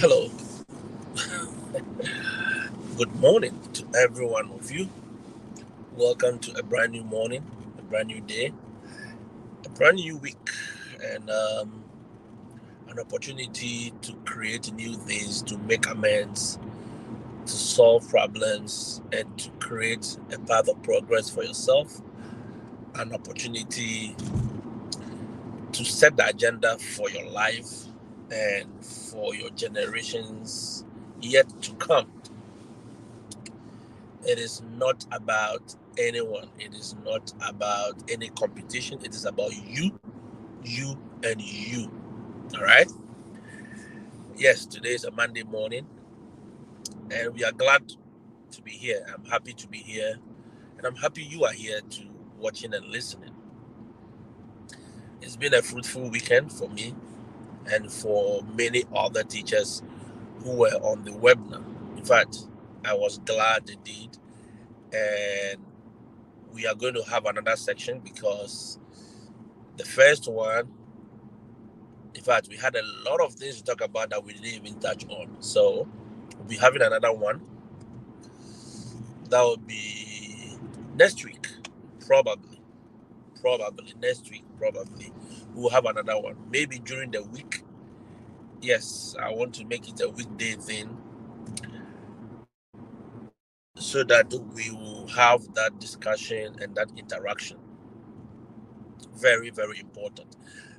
Hello, good morning to every one of you. Welcome to a brand new morning, a brand new day, a brand new week, and an opportunity to create new things, to make amends, to solve problems, and to create a path of progress for yourself. An opportunity to set the agenda for your life and for your generations yet to come. It is not about anyone. It is not about any competition. It is about you, and you. All right. Yes, today is a Monday morning, and we are glad to be here. I'm happy to be here, and I'm happy you are here to watching and listening. It's been a fruitful weekend for me and for many other teachers who were on the webinar. In fact, I was glad they did, and we are going to have another section because the first one, in fact, we had a lot of things to talk about that we didn't even touch on. So we'll be having another one. That will be next week, probably. Probably next week, probably. We'll have another one. Maybe during the week. Yes, I want to make it a weekday thing so that we will have that discussion and that interaction. Very, very important.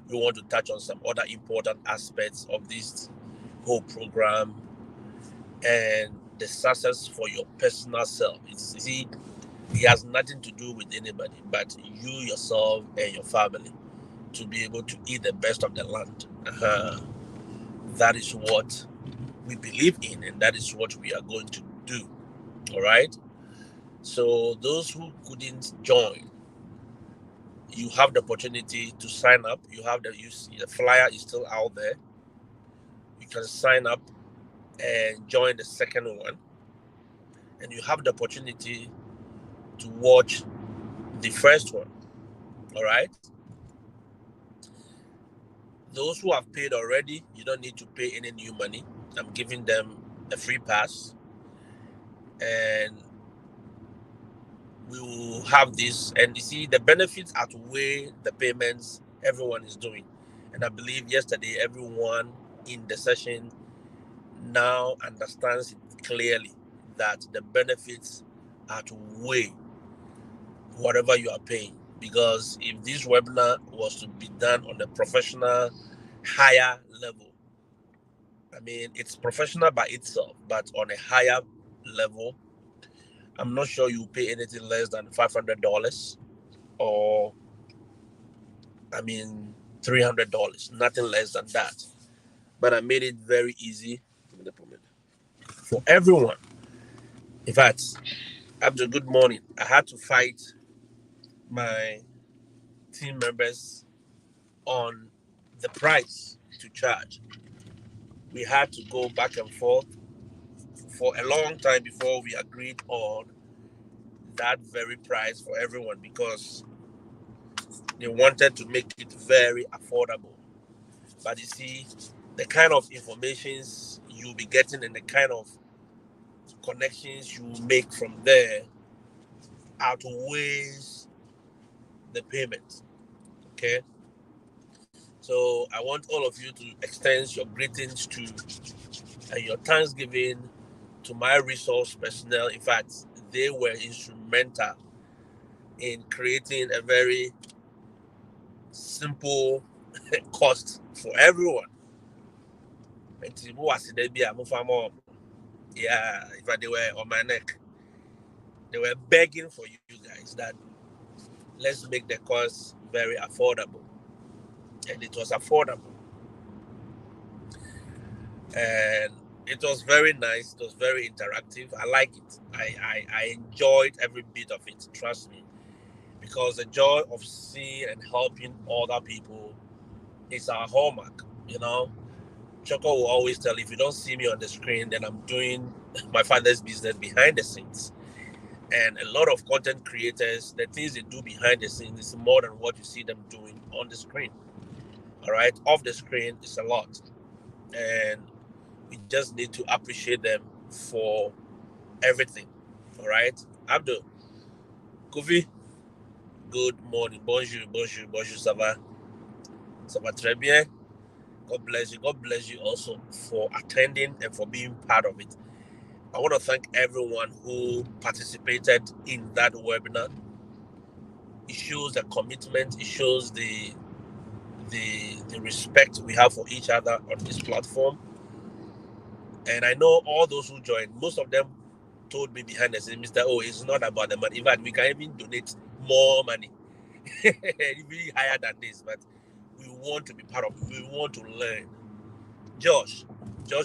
We want to touch on some other important aspects of this whole program and the success for your personal self. It has nothing to do with anybody but you, yourself, and your family to be able to eat the best of the land. That is what we believe in, and that is what we are going to do. All right. So those who couldn't join, you have the opportunity to sign up. You have the flyer is still out there. You can sign up and join the second one, and you have the opportunity to watch the first one. All right. Those who have paid already, you don't need to pay any new money. I'm giving them a free pass, and we will have this. And you see, the benefits outweigh the payments everyone is doing. And I believe yesterday, everyone in the session now understands it clearly that the benefits outweigh whatever you are paying. Because if this webinar was to be done on a professional, higher level, I mean, it's professional by itself, but on a higher level, I'm not sure you pay anything less than $500 or, I mean, $300, nothing less than that. But I made it very easy for everyone. In fact, after good morning, I had to fight my team members on the price to charge. We had to go back and forth for a long time before we agreed on that very price for everyone because they wanted to make it very affordable. But you see, the kind of informations you'll be getting and the kind of connections you make from there outweighs the payment. Okay. So I want all of you to extend your greetings to and your thanksgiving to my resource personnel. In fact, they were instrumental in creating a very simple cost for everyone. Yeah, in fact, they were on my neck. They were begging for you guys that let's make the course very affordable. And it was affordable. And it was very nice. It was very interactive. I like it. I enjoyed every bit of it. Trust me. Because the joy of seeing and helping other people is our hallmark. You know, Choco will always tell, if you don't see me on the screen, then I'm doing my father's business behind the scenes. And a lot of content creators, the things they do behind the scenes is more than what you see them doing on the screen. All right, off the screen is a lot, and We just need to appreciate them for everything. All right, Abdul, Kofi, good morning, bonjour, bonjour, bonjour, ça va très bien. God bless you. God bless you also for attending and for being part of it. I want to thank everyone who participated in that webinar. It shows the commitment. It shows the respect we have for each other on this platform. And I know all those who joined, most of them told me behind the scenes, Mr. O, it's not about the money. In fact, we can even donate more money, even higher than this. But we want to be part of it. We want to learn. Josh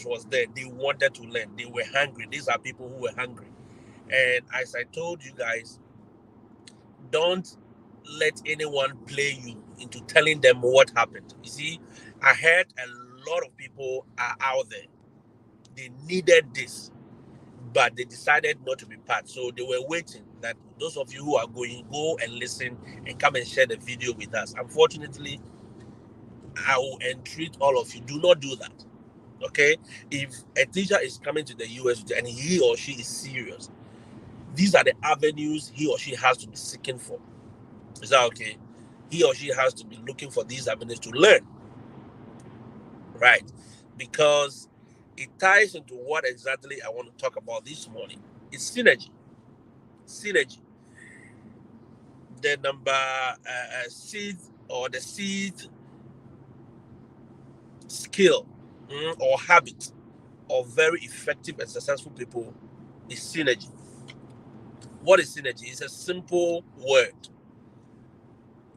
was there. They wanted to learn. They were hungry. These are people who were hungry. And as I told you guys, don't let anyone play you into telling them what happened. You see, I heard a lot of people are out there. They needed this, but they decided not to be part. So they were waiting that those of you who are going, go and listen and come and share the video with us. Unfortunately, I will entreat all of you, do not do that. Okay? If a teacher is coming to the US and he or she is serious, these are the avenues he or she has to be seeking for. Is that okay? He or she has to be looking for these avenues to learn. Right? Because it ties into what exactly I want to talk about this morning. It's synergy. Synergy. The number seed or the seed skill or habit of very effective and successful people is synergy. What is synergy? It's a simple word.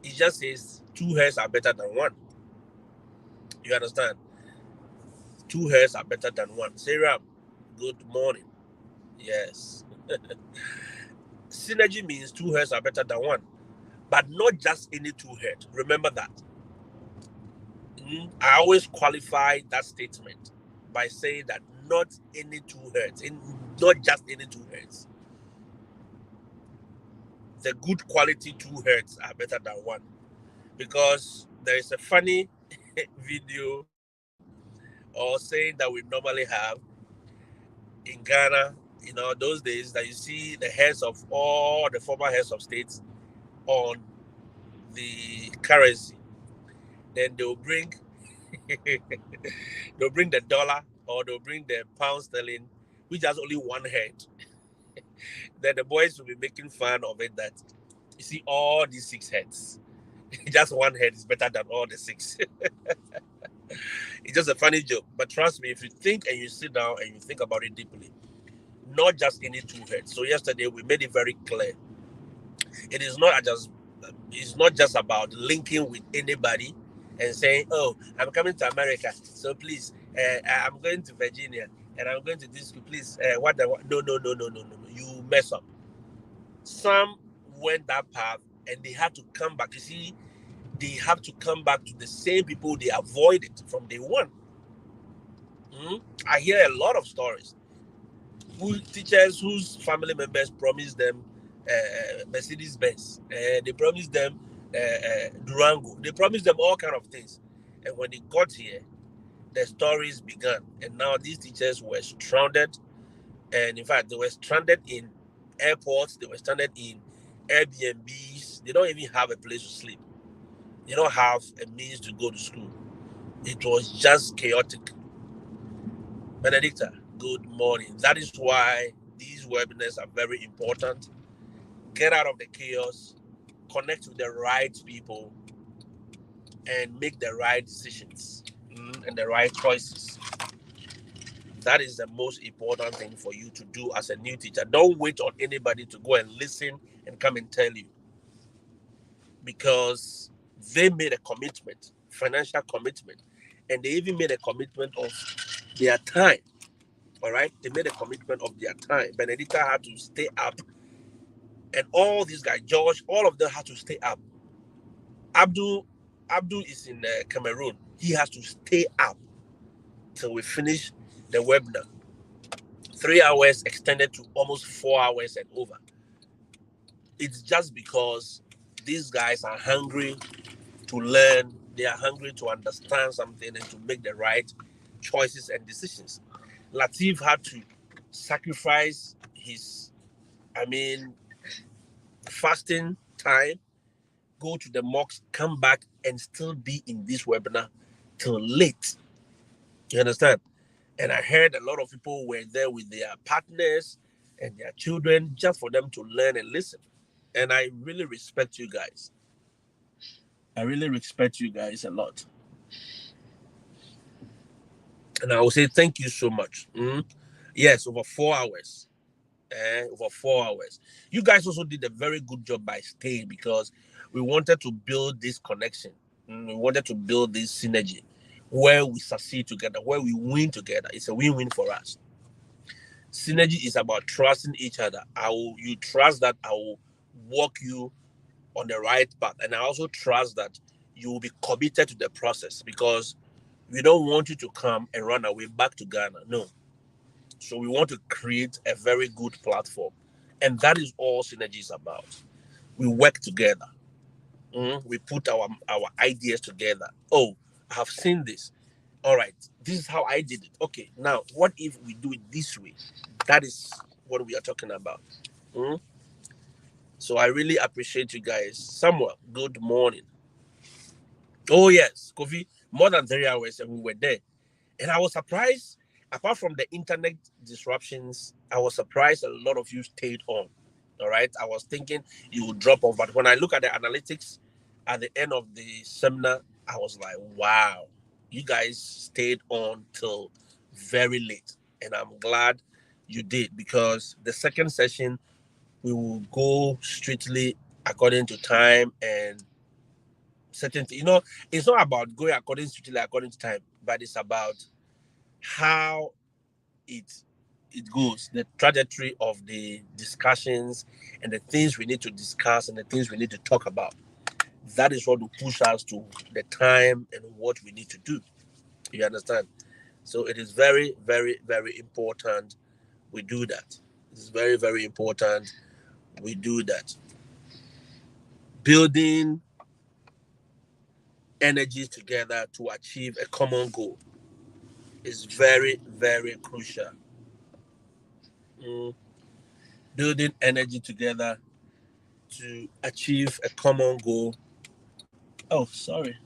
It just says two heads are better than one. You understand? Two heads are better than one. Sarah, good morning. Yes. Synergy means two heads are better than one, but not just any two heads. Remember that. I always qualify that statement by saying that not any two heads, not just any two heads. The good quality two heads are better than one, because there is a funny video or saying that we normally have in Ghana, those days, that you see the heads of all the former heads of states on the currency. Then they'll bring the dollar, or they'll bring the pound sterling, which has only one head. Then the boys will be making fun of it, that you see all these six heads. Just one head is better than all the six. It's just a funny joke. But trust me, if you think and you sit down and you think about it deeply, not just any two heads. So yesterday we made it very clear. It's not just about linking with anybody and saying, oh, I'm coming to America, so please, I'm going to Virginia and I'm going to this school, please, no, you mess up. Some went that path and they had to come back. You see, they have to come back to the same people they avoided from day one. I hear a lot of stories. Teachers whose family members promised them Mercedes Benz, they promised them Durango, they promised them all kind of things, and when they got here, the stories began. And now these teachers were stranded, and in fact, they were stranded in airports, they were stranded in Airbnbs. They don't even have a place to sleep. They don't have a means to go to school. It was just chaotic. Benedicta, good morning. That is why these webinars are very important. Get out of the chaos, connect with the right people, and make the right decisions and the right choices. That is the most important thing for you to do as a new teacher. Don't wait on anybody to go and listen and come and tell you, because they made a commitment, financial commitment, and they even made a commitment of their time. All right, they made a commitment of their time. Benedicta had to stay up, and all these guys, George, all of them had to stay up. Abdul is in Cameroon. He has to stay up till we finish the webinar. 3 hours extended to almost 4 hours and over. It's just because these guys are hungry to learn. They are hungry to understand something and to make the right choices and decisions. Latif had to sacrifice his, fasting time, go to the mosque, come back, and still be in this webinar till late. You understand? And I heard a lot of people were there with their partners and their children just for them to learn and listen. And I really respect you guys. I really respect you guys a lot. And I will say thank you so much. Yes, over 4 hours. Over 4 hours. You guys also did a very good job by staying because we wanted to build this connection. We wanted to build this synergy where we succeed together, where we win together. It's a win-win for us. Synergy is about trusting each other. You trust that I will walk you on the right path, and I also trust that you will be committed to the process because we don't want you to come and run away back to Ghana. No. So we want to create a very good platform, and that is all Synergy is about. We work together. We put our ideas together. Oh, I have seen this. All right, this is how I did it. Okay, now what if we do it this way? That is what we are talking about. So I really appreciate you guys. Samuel, good morning. Oh yes, Kofi, more than 3 hours and we were there. And I was surprised, apart from the internet disruptions, I was surprised a lot of you stayed on. All right. I was thinking you would drop off, but when I look at the analytics at the end of the seminar, I was like, wow, you guys stayed on till very late. And I'm glad you did because the second session, we will go strictly according to time and certain, it's not about going according to time, but it's about how it goes, the trajectory of the discussions and the things we need to discuss and the things we need to talk about. That is what will push us to the time and what we need to do. You understand? So it is very, very, very important we do that. It's very, very important we do that. Building energies together to achieve a common goal is very, very crucial. Building energy together to achieve a common goal. Oh, sorry.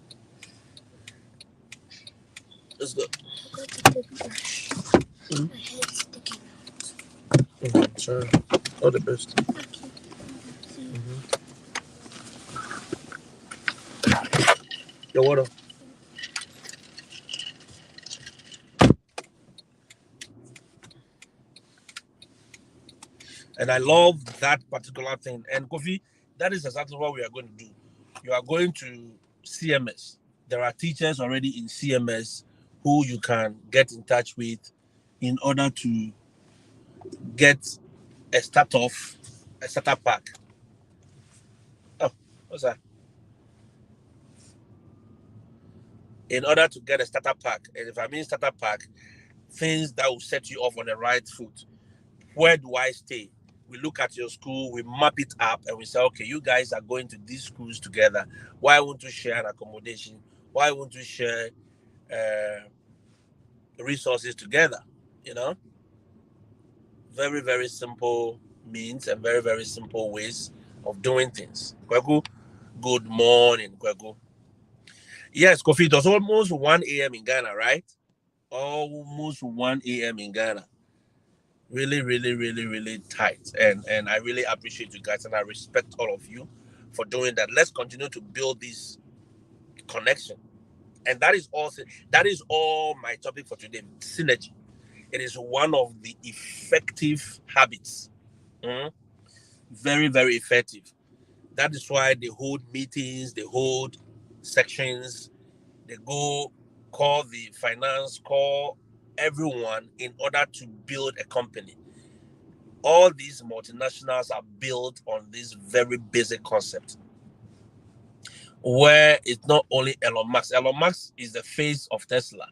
Let's go. Sorry. All the best. Your water. And I love that particular thing. And Kofi, that is exactly what we are going to do. You are going to CMS. There are teachers already in CMS who you can get in touch with in order to get a starter pack. Oh, what's that? In order to get a starter pack, and if I mean starter pack, things that will set you off on the right foot. Where do I stay? We look at your school, we map it up, and we say, okay, you guys are going to these schools together. Why won't you share an accommodation? Why won't you share resources together? You know, very, very simple means and very, very simple ways of doing things. Kweku, good morning, Kweku. Yes, Kofi, it was almost 1 a.m. in Ghana, right? Almost 1 a.m. in Ghana. Really, really, really, really tight. And I really appreciate you guys and I respect all of you for doing that. Let's continue to build this connection. And that is all my topic for today. Synergy. It is one of the effective habits. Very, very effective. That is why they hold meetings, they hold sections, they go call the finance, call everyone in order to build a company. All these multinationals are built on this very basic concept where it's not only Elon Musk. Elon Musk is the face of Tesla.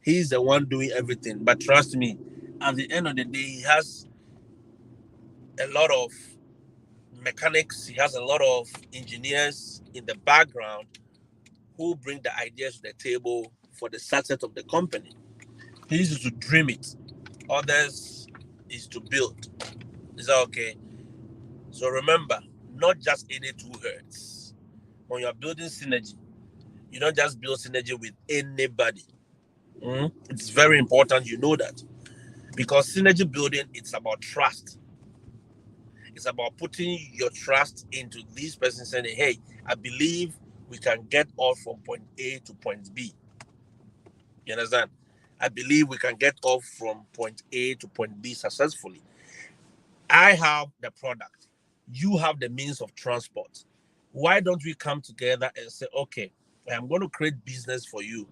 He's the one doing everything. But trust me, at the end of the day, he has a lot of mechanics, he has a lot of engineers in the background who bring the ideas to the table for the success of the company. He used to dream it. Others is to build. Is that okay? So remember, not just any two herds. When you're building synergy, you don't just build synergy with anybody. It's very important you know that. Because synergy building, it's about trust. It's about putting your trust into this person saying, hey, I believe we can get off from point A to point B. You understand? I believe we can get off from point A to point B successfully. I have the product. You have the means of transport. Why don't we come together and say, okay, I'm going to create business for you,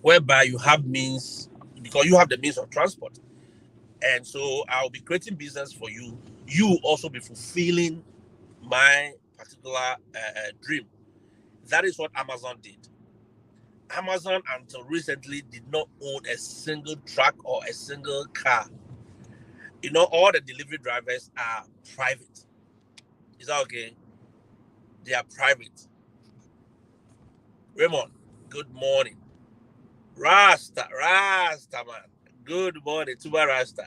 whereby you have means, because you have the means of transport. And so I'll be creating business for you. You also be fulfilling my particular dream. That is what Amazon did. Amazon, until recently, did not own a single truck or a single car. You know, all the delivery drivers are private. Is that okay? They are private. Raymond, good morning. Rasta, man. Good morning, Tuba Rasta.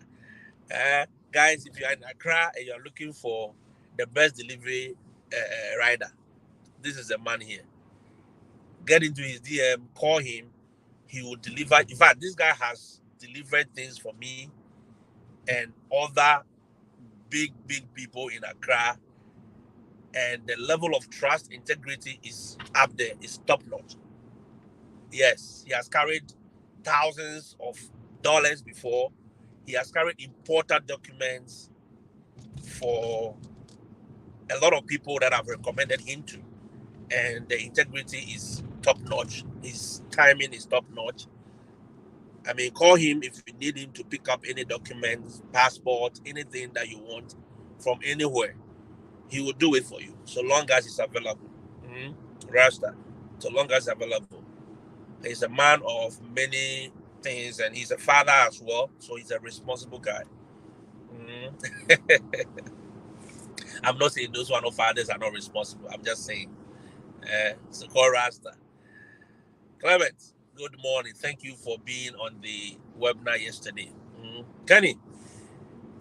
Guys, if you're in Accra and you're looking for the best delivery rider, this is the man here. Get into his DM, call him. He will deliver. In fact, this guy has delivered things for me and other big people in Accra. And the level of trust, integrity is up there. It's top notch. Yes, he has carried thousands of dollars before. He has carried important documents for a lot of people that have recommended him to. And the integrity is top notch. His timing is top notch. I mean, call him if you need him to pick up any documents, passport, anything that you want from anywhere. He will do it for you, so long as it's available. Rasta, so long as it's available. He's a man of many things, and he's a father as well, so he's a responsible guy. I'm not saying those who are not fathers are not responsible. I'm just saying. So call Rasta. Clement, good morning. Thank you for being on the webinar yesterday. Kenny,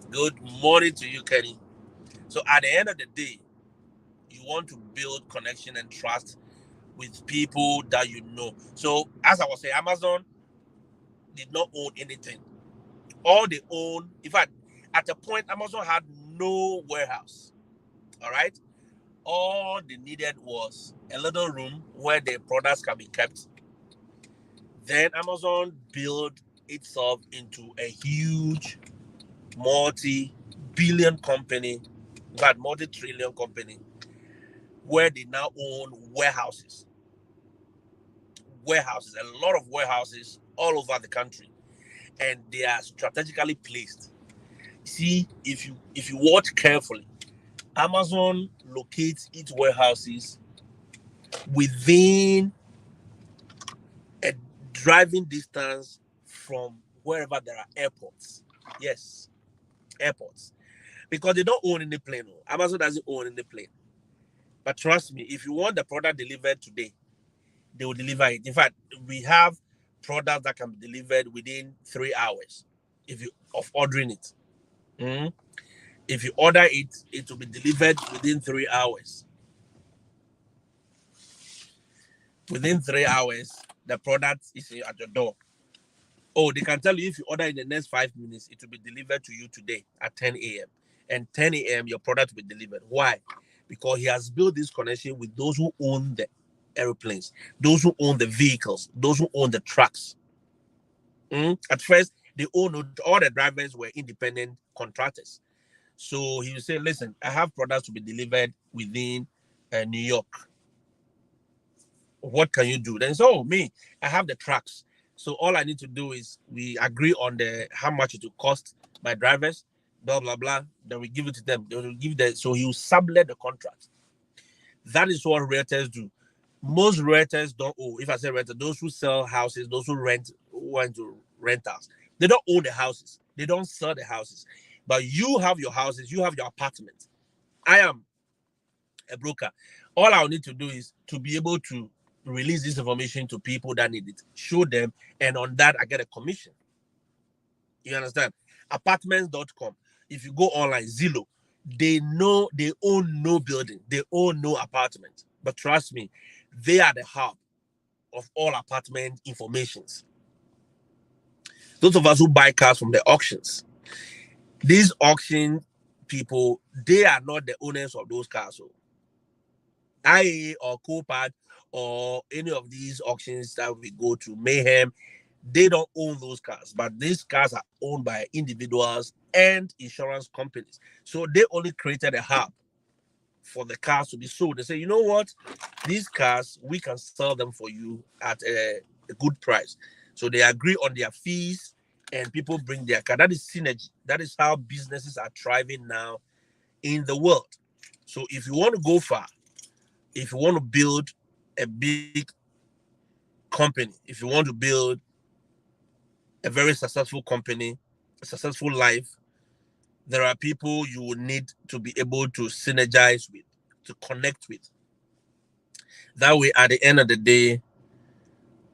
good morning to you, Kenny. So at the end of the day, you want to build connection and trust with people that you know. So as I was saying, Amazon did not own anything. All they own, in fact, at a point, Amazon had no warehouse. All right. All they needed was a little room where the products can be kept. Then Amazon built itself into a huge multi-billion company, in fact, multi-trillion company, where they now own warehouses. A lot of warehouses all over the country, and they are strategically placed. See, if you watch carefully, Amazon locates its warehouses within a driving distance from wherever there are airports. Yes, airports. Because they don't own any plane. Amazon doesn't own any plane. But trust me, if you want the product delivered today, they will deliver it. In fact, we have products that can be delivered within 3 hours if you of ordering it. If you order it, it will be delivered within 3 hours. Within 3 hours, the product is at your door. Oh, they can tell you if you order in the next 5 minutes, it will be delivered to you today at 10 a.m. And 10 a.m., your product will be delivered. Why? Because he has built this connection with those who own the airplanes, those who own the vehicles, those who own the trucks. At first, they owned all the drivers were independent contractors. So he will say, listen, I have products to be delivered within New York. What can you do? Then so me, I have the trucks. So all I need to do is we agree on the how much it will cost my drivers, blah blah blah. Then we give it to them. They will give the so he will sublet the contract. That is what realtors do. Most realtors don't own. If I say realtor, those who sell houses, those who went to rentals, they don't own the houses. They don't sell the houses. But you have your houses, you have your apartments. I am a broker. All I'll need to do is to be able to release this information to people that need it, show them, and on that I get a commission. You understand? Apartments.com. If you go online, Zillow, they know they own no building, they own no apartment. But trust me, they are the hub of all apartment informations. Those of us who buy cars from the auctions, these auction people, they are not the owners of those cars. So IA or Copad or any of these auctions that we go to, Mayhem, they don't own those cars, but these cars are owned by individuals and insurance companies. So they only created a hub for the cars to be sold. They say, you know what? These cars, we can sell them for you at a good price. So they agree on their fees and people bring their car. That is synergy. That is how businesses are thriving now in the world. So if you want to go far, if you want to build a big company, if you want to build a very successful company, a successful life, there are people you will need to be able to synergize with, to connect with. That way, at the end of the day,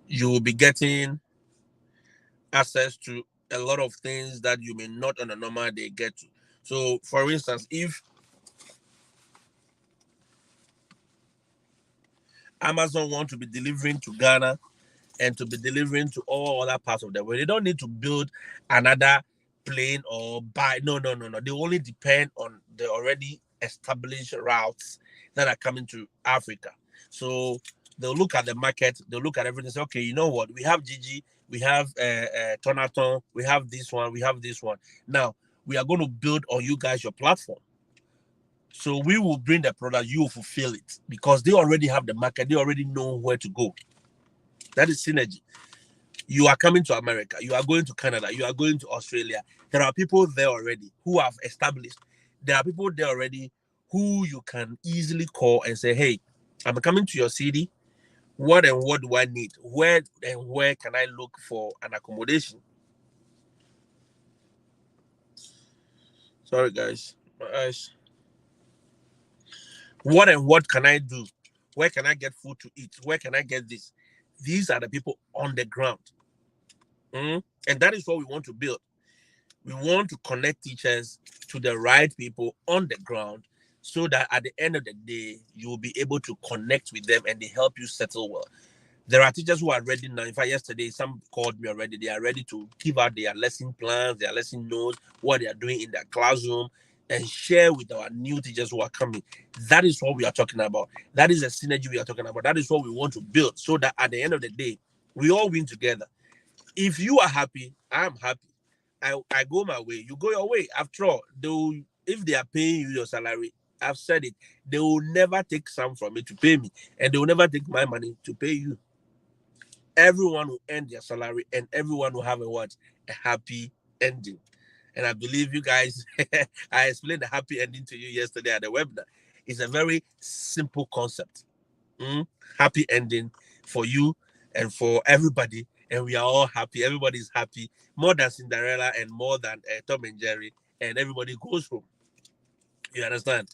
you will be getting access to a lot of things that you may not on a normal day get to. So, for instance, if Amazon want to be delivering to Ghana and to be delivering to all other parts of the world, they don't need to build another plane or buy. No, no, no, no. They only depend on the already established routes that are coming to Africa. So they'll look at the market, they'll look at everything, say, okay, you know what? We have Gigi, we have Tonaton, we have this one, we have this one. Now, we are going to build on you guys your platform. So we will bring the product, you will fulfill it because they already have the market, they already know where to go. That is synergy. You are coming to America, you are going to Canada, you are going to Australia. There are people there already who have established. There are people there already who you can easily call and say, hey, I'm coming to your city. What and what do I need? Where and where can I look for an accommodation? Sorry, guys. My eyes. What and what can I do? Where can I get food to eat? Where can I get this? These are the people on the ground. And that is what we want to build. We want to connect teachers to the right people on the ground so that at the end of the day, you will be able to connect with them and they help you settle well. There are teachers who are ready now. In fact, yesterday, some called me already. They are ready to give out their lesson plans, their lesson notes, what they are doing in their classroom, and share with our new teachers who are coming. That is what we are talking about. That is a synergy we are talking about. That is what we want to build so that at the end of the day, we all win together. If you are happy, I'm happy. I go my way, you go your way. After all, if they are paying you your salary, I've said it, they will never take some from me to pay me, and they will never take my money to pay you. Everyone will earn their salary, and everyone will have a what? A happy ending. And I believe you guys, I explained the happy ending to you yesterday at the webinar. It's a very simple concept. Happy ending for you and for everybody, and we are all happy. Everybody's happy, more than Cinderella and more than Tom and Jerry, and everybody goes home. You understand?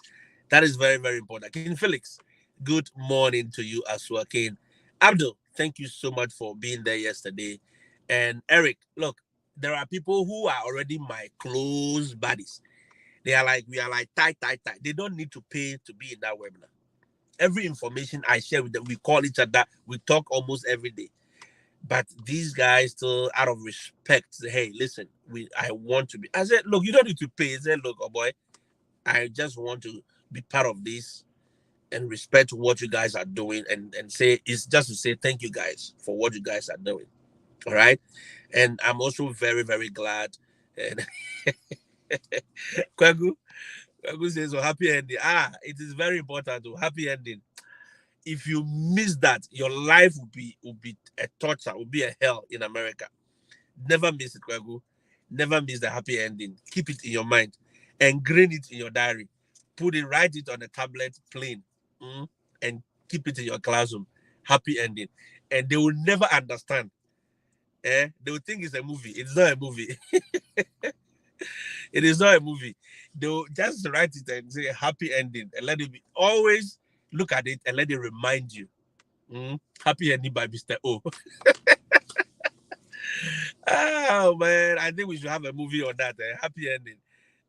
That is very, very important. King Felix, good morning to you as well. King Abdul, thank you so much for being there yesterday. And Eric, look, there are people who are already my close buddies. They are like, we are like tight, tight, tight. They don't need to pay to be in that webinar. Every information I share with them, we call each other, we talk almost every day. But these guys still, out of respect, say, hey, listen, I want to be. I said, look, you don't need to pay. I said, look, oh boy, I just want to be part of this and respect what you guys are doing and say, it's just to say thank you guys for what you guys are doing. All right. And I'm also very, very glad. And Kwagu says, so happy ending. It is very important to happy ending. If you miss that, your life will be a torture, will be a hell in America. Never miss it, Kwagu. Never miss the happy ending. Keep it in your mind. Engrain it in your diary. Write it on a tablet, plain, and keep it in your classroom. Happy ending. And they will never understand. They will think it's a movie. It's not a movie. It is not a movie. They'll just write it and say happy ending and let it be. Always look at it and let it remind you. Happy ending by Mr. O. Oh man, I think we should have a movie on that. Happy ending.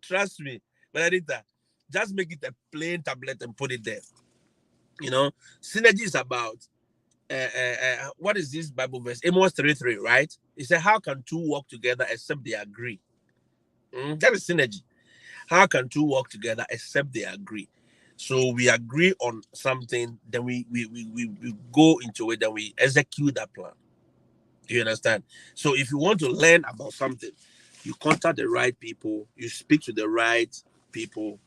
Trust me. But Anita, just make it a plain tablet and put it there. You know, synergy is about what is this Bible verse? Amos 3:3, right? It said, how can two walk together except they agree? That is synergy. How can two work together except they agree? So we agree on something, then we go into it, then we execute that plan. Do you understand? So if you want to learn about something, you contact the right people, you speak to the right people,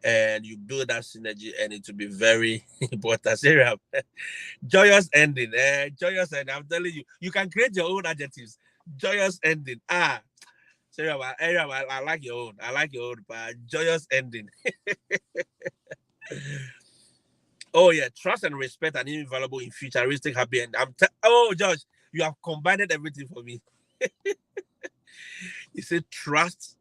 and you build that synergy, and it will be very important. Sarah, joyous ending. Joyous ending. I'm telling you, you can create your own adjectives. Joyous ending. Sarah, I like your own. I like your own. Joyous ending. Oh yeah, trust and respect are invaluable in futuristic happy end. Oh Josh, you have combined everything for me. You said trust,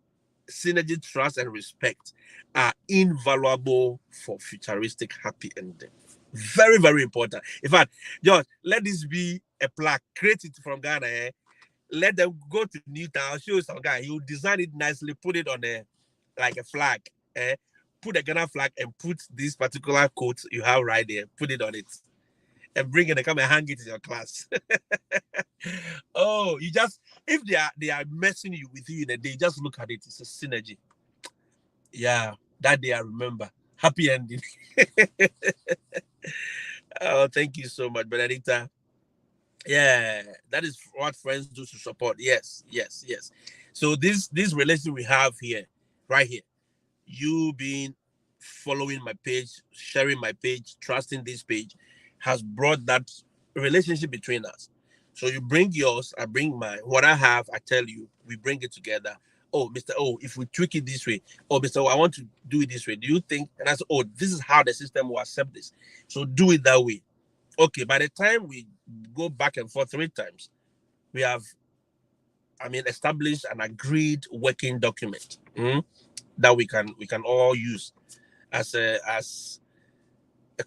synergy, trust, and respect are invaluable for futuristic happy ending. Very, very important. In fact, Josh, let this be a plaque. Create it from Ghana. Let them go to Newtown, show some guy. He will design it nicely, put it on a like a flag. Put a Ghana flag and put this particular quote you have right there. Put it on it and bring it and come and hang it in your class. Oh, you just if they are messing you with you in a day, just look at it. It's a synergy. Yeah, that day I remember. Happy ending. Oh, thank you so much, Benedicta. Yeah, that is what friends do to support. Yes, yes, yes. So this relation we have here, right here, you being following my page, sharing my page, trusting this page, has brought that relationship between us. So you bring yours, I bring mine. What I have, I tell you, we bring it together. Oh, Mr. Oh, if we tweak it this way, oh, Mr. Oh, I want to do it this way. Do you think? And I said, oh, this is how the system will accept this. So do it that way. Okay, by the time we go back and forth 3 times, we have, established an agreed working document that we can all use as a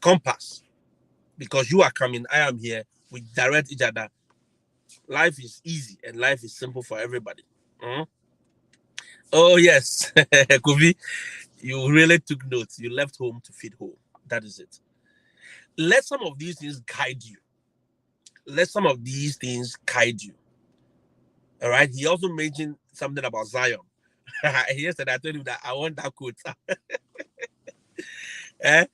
compass. Because you are coming, I am here. We direct each other. Life is easy and life is simple for everybody. Oh yes, Kofi, you really took notes. You left home to feed home. That is it. Let some of these things guide you. Let some of these things guide you. All right. He also mentioned something about Zion. Yesterday, I told him that I want that quote. eh?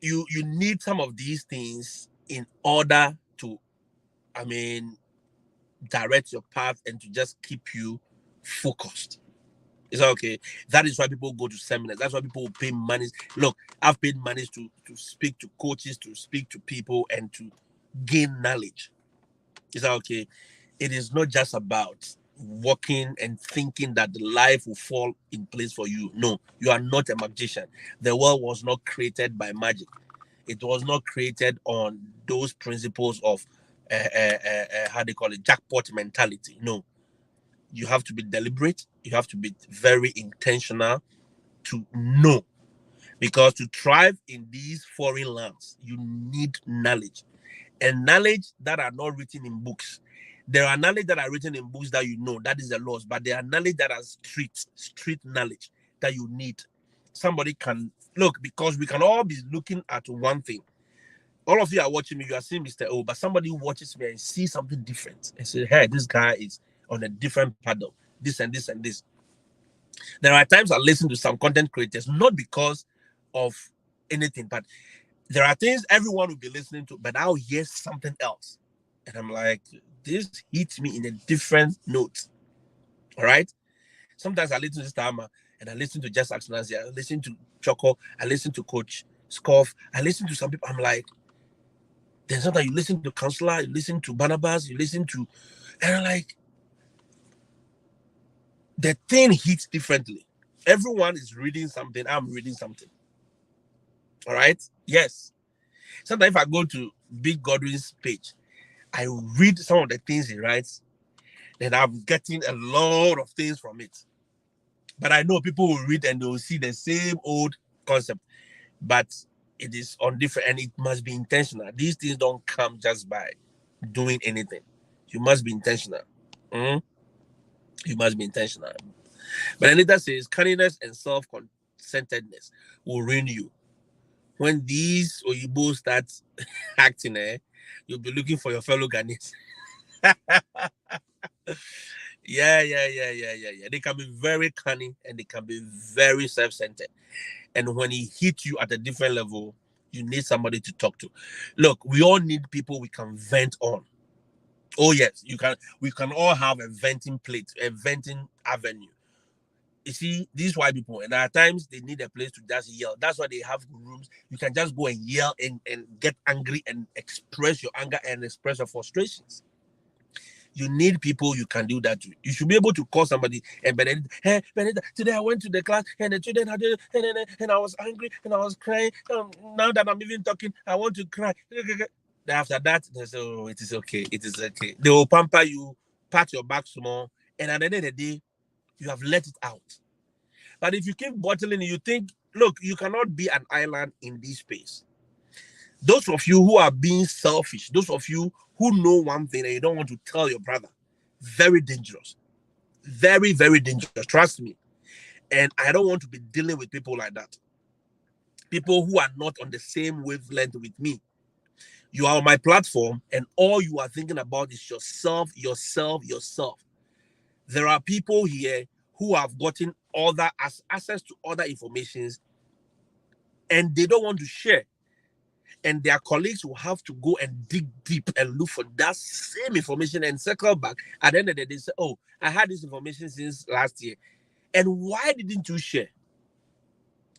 You need some of these things in order to, I mean, direct your path and to just keep you focused. Is that okay? That is why people go to seminars. That's why people will pay money. Look, I've paid money to speak to coaches, to speak to people, and to gain knowledge. Is that okay? It is not just about walking and thinking that the life will fall in place for you. No, you are not a magician. The world was not created by magic. It was not created on those principles of how they call it, jackpot mentality. No, you have to be deliberate. You have to be very intentional to know, because to thrive in these foreign lands, you need knowledge, and knowledge that are not written in books. There are knowledge that are written in books that you know, that is the laws, but there are knowledge that are street knowledge that you need. Somebody can look, because we can all be looking at one thing. All of you are watching me, you are seeing Mr. O, but somebody watches me and sees something different and say, hey, this guy is on a different paddle, this and this and this. There are times I listen to some content creators, not because of anything, but there are things everyone will be listening to, but I'll hear something else. And I'm like, this hits me in a different note. All right. Sometimes I listen to Stama and I listen to Just Ask Nancy, I listen to Choco, I listen to Coach Scoff, I listen to some people. I'm like, then sometimes you listen to Counselor, you listen to Barnabas, you listen to, and I'm like, the thing hits differently. Everyone is reading something, I'm reading something. All right. Yes. Sometimes if I go to Big Godwin's page, I read some of the things he writes, then I'm getting a lot of things from it. But I know people will read and they will see the same old concept, but it is on different, and it must be intentional. These things don't come just by doing anything. You must be intentional. Mm? You must be intentional. But Anita says, cunningness and self-centeredness will ruin you. When these Oyibo start acting, you'll be looking for your fellow Ghanaians. Yeah. They can be very cunning and they can be very self-centered. And when he hits you at a different level, you need somebody to talk to. Look, we all need people we can vent on. Oh yes, you can. We can all have a venting plate, a venting avenue. You see, these white people, and at times they need a place to just yell. That's why they have rooms. You can just go and yell and get angry and express your anger and express your frustrations. You need people you can do that to. You should be able to call somebody and Benedict, hey, Benedict, today I went to the class and the children had and I was angry and I was crying. Now that I'm even talking, I want to cry. After that, they say, oh, it is okay. It is okay. They will pamper you, pat your back small, and at the end of the day, you have let it out. But if you keep bottling, you think, look, you cannot be an island in this space. Those of you who are being selfish, those of you who know one thing and you don't want to tell your brother, very dangerous. Very, very dangerous. Trust me. And I don't want to be dealing with people like that. People who are not on the same wavelength with me. You are on my platform and all you are thinking about is yourself. There are people here who have gotten other access to other informations and they don't want to share. And their colleagues will have to go and dig deep and look for that same information and circle back. At the end of the day, they say, oh, I had this information since last year. And why didn't you share?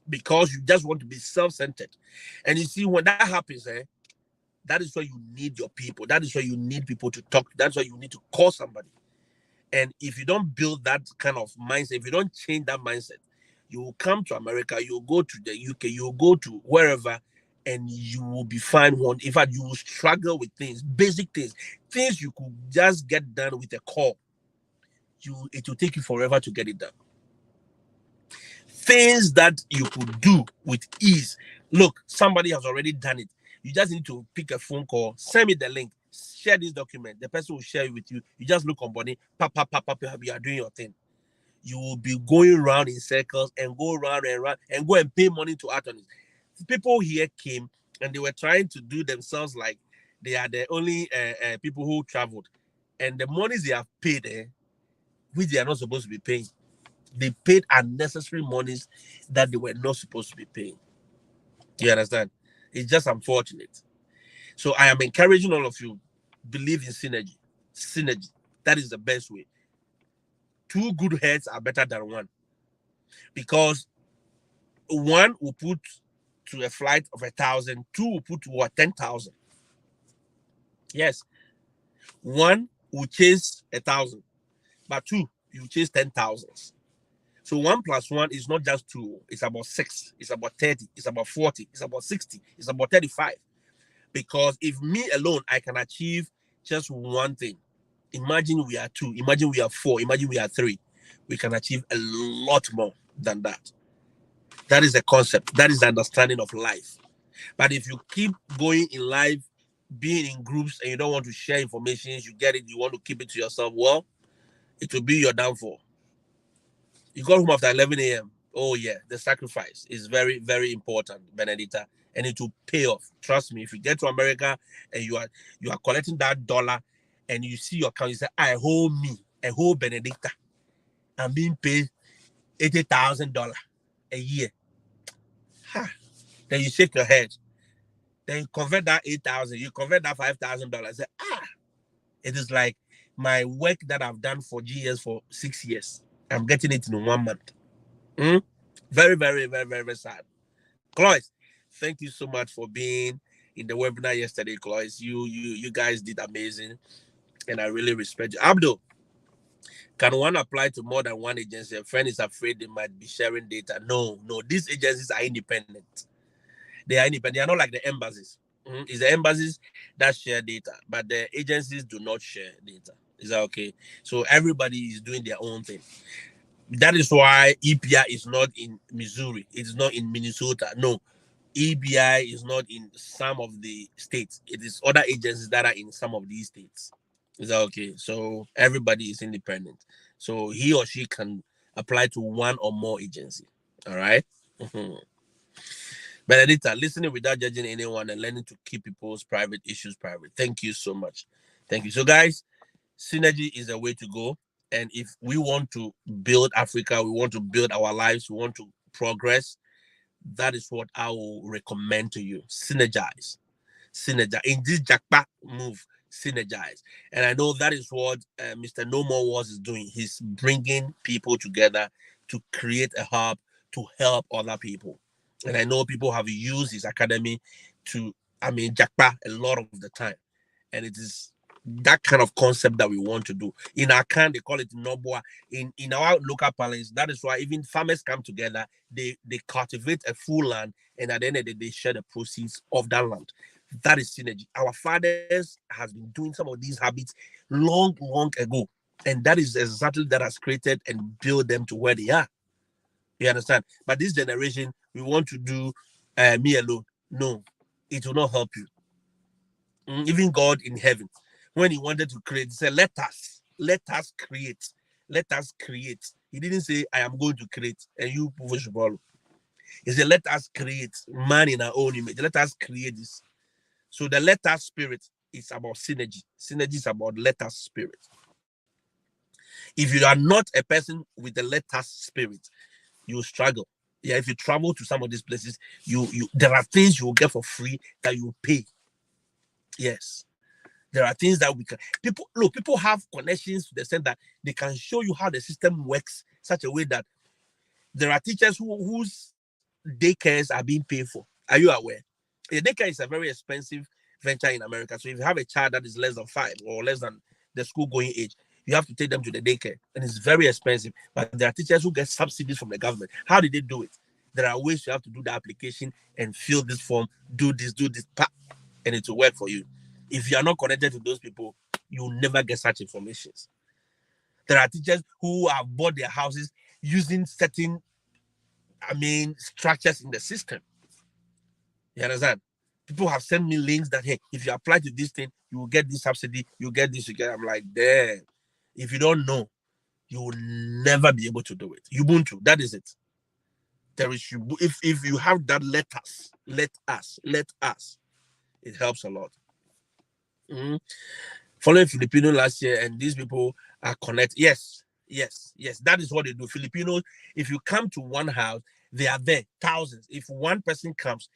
Because you just want to be self-centered. And you see, when that happens, that is where you need your people. That is where you need people to talk. That's why you need to call somebody. And if you don't build that kind of mindset, if you don't change that mindset, you will come to America, you'll go to the UK, you'll go to wherever, and you will be fine. In fact, you will struggle with things, basic things you could just get done with a call. It will take you forever to get it done. Things that you could do with ease. Look, somebody has already done it. You just need to pick a phone call, send me the link, share this document. The person will share it with you. You just look on body, you are doing your thing. You will be going around in circles and go around and go and pay money to attorneys. People here came and they were trying to do themselves like they are the only people who traveled. And the monies they have paid, which they are not supposed to be paying, they paid unnecessary monies that they were not supposed to be paying. You understand? It's just unfortunate. So I am encouraging all of you, believe in synergy. Synergy. That is the best way. 2 good heads are better than 1. Because 1 will put to a flight of 1,000, 2 will put to what, 10,000. Yes. 1 will chase 1,000, but 2, you chase 10,000. So 1 plus 1 is not just 2. It's about 6. It's about 30. It's about 40. It's about 60. It's about 35. Because if me alone, I can achieve just one thing. Imagine we are 2. Imagine we are 4. Imagine we are 3. We can achieve a lot more than that. That is the concept. That is the understanding of life. But if you keep going in life, being in groups, and you don't want to share information, you get it, you want to keep it to yourself, well, it will be your downfall. You got home after 11 a.m. Oh, yeah, the sacrifice is very, very important, Benedita, and it will pay off. Trust me, if you get to America and you are collecting that dollar and you see your account, you say, I hold Benedicta. I'm being paid $80,000 a year. Ha. Then you shake your head. Then you convert that 8,000, you convert that $5,000. Say, it is like my work that I've done for GS for 6 years. I'm getting it in 1 month. Very, very, very, very, very sad. Clois, thank you so much for being in the webinar yesterday, Clois. You guys did amazing, and I really respect you. Abdul, can one apply to more than one agency? A friend is afraid they might be sharing data. No, these agencies are independent. They are independent. They are not like the embassies. It's the embassies that share data, but the agencies do not share data. Is that okay? So everybody is doing their own thing. That is why EPI is not in Missouri. It is not in Minnesota. No, EBI is not in some of the states. It is other agencies that are in some of these states. Is that okay? So everybody is independent. So he or she can apply to one or more agency. All right. Mhm. Benedicta, listening without judging anyone and learning to keep people's private issues private. Thank you so much. Thank you. So, guys, synergy is the way to go. And if we want to build Africa, we want to build our lives, we want to progress, that is what I will recommend to you. Synergize. Synergize. In this Jackpot move, synergize. And I know that is what Mr. No More Wars is doing. He's bringing people together to create a hub to help other people. And I know people have used his academy to, Jackpot a lot of the time. And it is that kind of concept that we want to do. In our can, they call it Nobua. In our local parlance, that is why even farmers come together, they cultivate a full land, and at the end of the day, they share the proceeds of that land. That is synergy. Our fathers has been doing some of these habits long, long ago. And that is exactly that has created and built them to where they are. You understand? But this generation, we want to do me alone. No, it will not help you. Even God in heaven, when he wanted to create, he said, let us create. Let us create. He didn't say, I am going to create and you people should follow. He said, let us create man in our own image. Let us create this. So the let us spirit is about synergy. Synergy is about let us spirit. If you are not a person with the let us spirit, you struggle. Yeah, if you travel to some of these places, you there are things you will get for free that you pay. Yes. There are things that we can people have connections to the extent that they can show you how the system works such a way that there are teachers whose daycares are being paid for. Are you aware? A daycare is a very expensive venture in America. So if you have a child that is less than 5 or less than the school going age, you have to take them to the daycare, and it's very expensive. But there are teachers who get subsidies from the government. How did they do it? There are ways you have to do the application and fill this form, do this, and it will work for you. If you are not connected to those people, you will never get such information. There are teachers who have bought their houses using certain, structures in the system. You understand? People have sent me links that, hey, if you apply to this thing, you will get this subsidy, you get this, you get. I'm like, damn. If you don't know, you will never be able to do it. Ubuntu, that is it. There is if you have that, let us. It helps a lot. Mm-hmm. Following Filipino last year, and these people are connected. Yes. That is what they do. Filipinos, if you come to one house, they are there, thousands. If one person comes,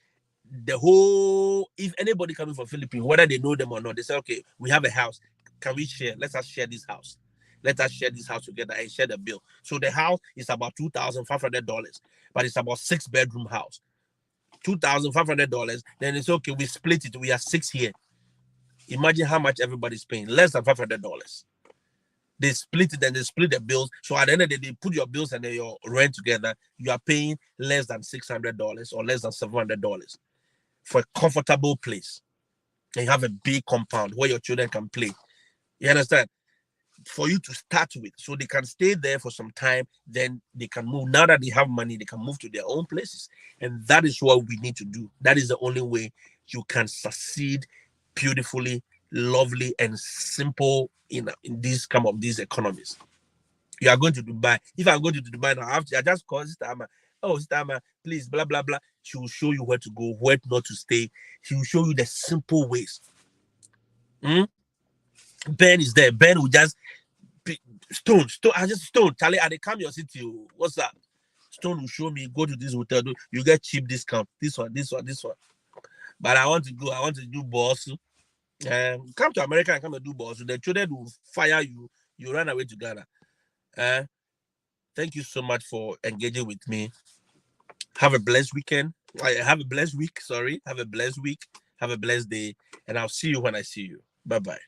if anybody coming from Philippines, whether they know them or not, they say, okay, we have a house. Can we share? Let us share this house. Let us share this house together and share the bill. So the house is about $2,500, but it's about 6-bedroom house. $2,500. Then it's okay. We split it. We are 6 here. Imagine how much everybody's paying. Less than $500. They split it and they split the bills. So at the end of the day, they put your bills and your rent together. You are paying less than $600 or less than $700 for a comfortable place. And you have a big compound where your children can play. You understand? For you to start with, so they can stay there for some time, then they can move. Now that they have money, they can move to their own places. And that is what we need to do. That is the only way you can succeed beautifully, lovely, and simple in these economies. You are going to Dubai. If I'm going to Dubai now, I just call Sister Ama. Oh, Sister Ama, please, blah, blah, blah. She will show you where to go, where not to stay. She will show you the simple ways. Ben is there. Ben will just Stone. I just Stone. Charlie, and they come your city. What's that? Stone will show me, go to this hotel, you get cheap discount. This one. But I want to go, I want to do boss. Come to America and come and do boss. The children will fire you. You run away to Ghana. Thank you so much for engaging with me. Have a blessed weekend. Have a blessed week. Sorry. Have a blessed week. Have a blessed day. And I'll see you when I see you. Bye-bye.